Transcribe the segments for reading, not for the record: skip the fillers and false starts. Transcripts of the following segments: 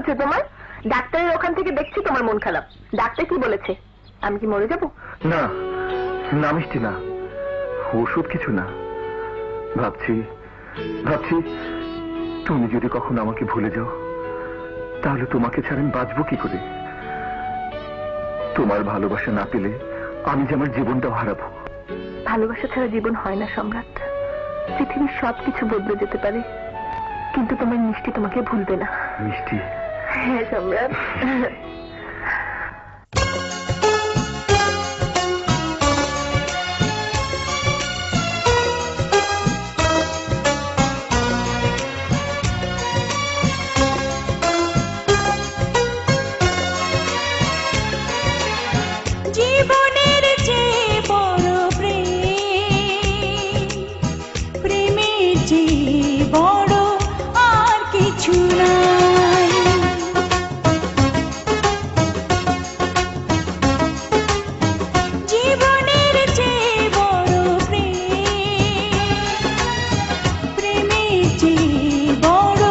হচ্ছে তোমার? ডাক্তারের ওখান থেকে দেখছি তোমার মন খারাপ। ডাক্তার কি বলেছে? আমি কি মরে যাব? না না মিষ্টি, না, ওষুধ কিছু না। ভাবছি ভাবছি তুমি যদি কখনো আমাকে ভুলে যাও, তাহলে তোমাকে ছাড়া আমি বাঁচবো কি করে? তোমার ভালোবাসা না পেলে আমি যে আমার জীবনটাও হারাবো। ভালোবাসা ছাড়া জীবন হয় না সম্রাট। পৃথিবীর সবকিছু বদলে যেতে পারে, কিন্তু তোমার মিষ্টি তোমাকে ভুলবে না। মিষ্টি? হ্যাঁ সম্রাট। জীবনের চেয়ে বড় প্রেম, প্রেমের চেয়ে বড় আর কিছু নাই। জীবনের চেয়ে বড় প্রেম, প্রেমের চেয়ে বড়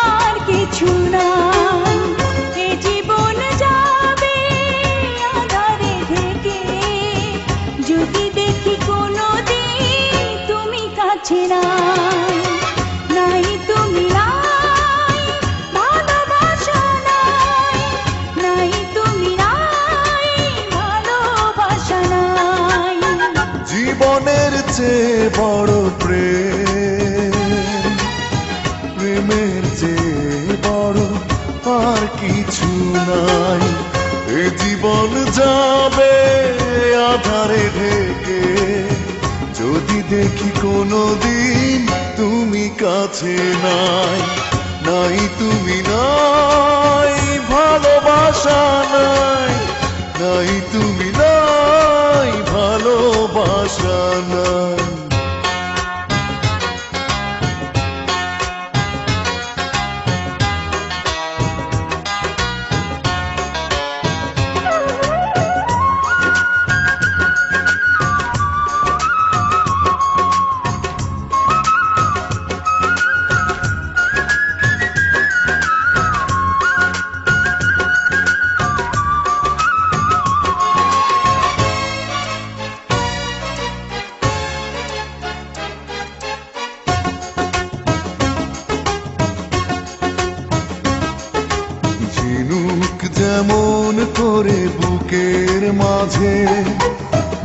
আর কিছু নাই। এ জীবন যাবে আঁধারে ঢেকে, যদি দেখি কোনোদিন তুমি কাছে নাই, নাই তুমি নাই, ভালোবাসা নাই, নাই তুমি নাই, ভালোবাসা নাই। জীবনের চেয়ে বড় প্রেম, প্রেমের চেয়ে বড় আর কিছু নাই। এ জীবন যাবে আধারে ঢেকে, যদি দেখি কোনোদিন তুমি কাছে নাই, নাই তুমি নাই, ভালোবাসা নাই, নাই তুমি নাই, ভালোবাসা নাই। ঝিনুক যেমন করে বুকের মাঝে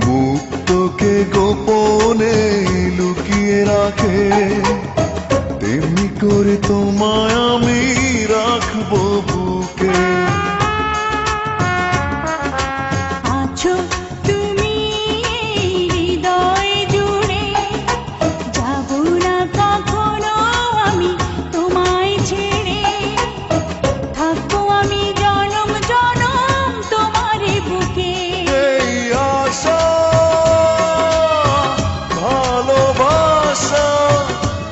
মুক্তকে গোপনে লুকিয়ে রাখে, তেমনি করে তোমায় আমি রাখবো বুকে। আছো তুমি হৃদয় জুড়ে, যাব না কখনো আমি তোমায় ছেড়ে, থাকবো আমি জনম জনম তোমার বুকে। এই আশা ভালোবাসা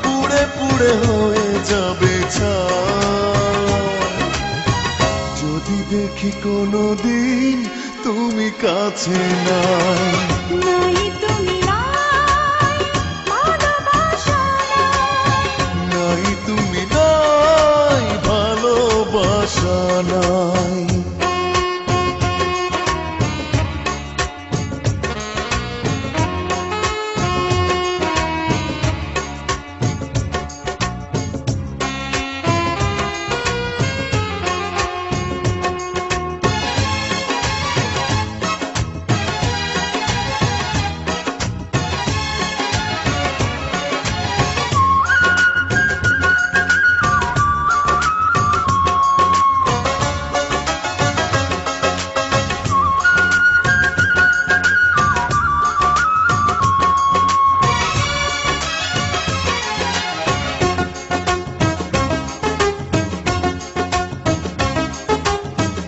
পুড়ে পুড়ে হয়ে যাবে ছাই, যদি দেখি কোনোদিন তুমি কাছে নাই, নাই তুমি নাই, ভালোবাসা নাই, নাই তুমি নাই, ভালোবাসা নাই।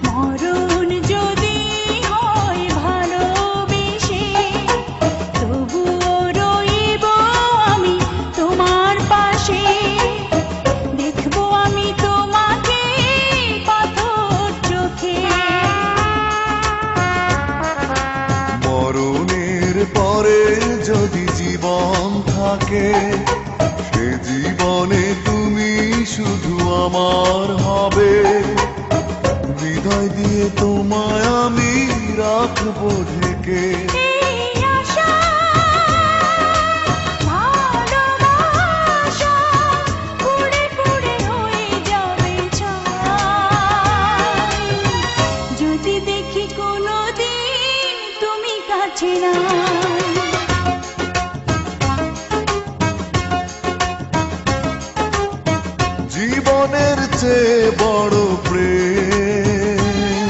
মরণ যদি হয় ভালোবেসে, তবুও রইব আমি তোমার পাশে, দেখবো আমি তোমাকে পাথর চোখে। মরণের পরে যদি জীবন থাকে, সে জীবনে তুমি শুধু আমার হবে। রাখবো ঢেকে। এই আশা, ভালোবাসা পুড়ে পুড়ে হয়ে যাবে ছাই। যদি দেখি কোনোদিন তুমি কাছে নাই। জীবনের চেয়ে বড় প্রেম,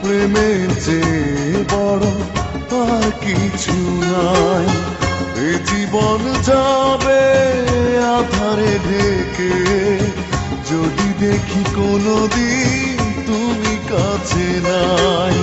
প্রেমের চেয়ে বড় আর কিছু নাই। এ জীবন যাবে আধারে ঢেকে, যদি দেখি কোনোদিন তুমি কাছে নাই।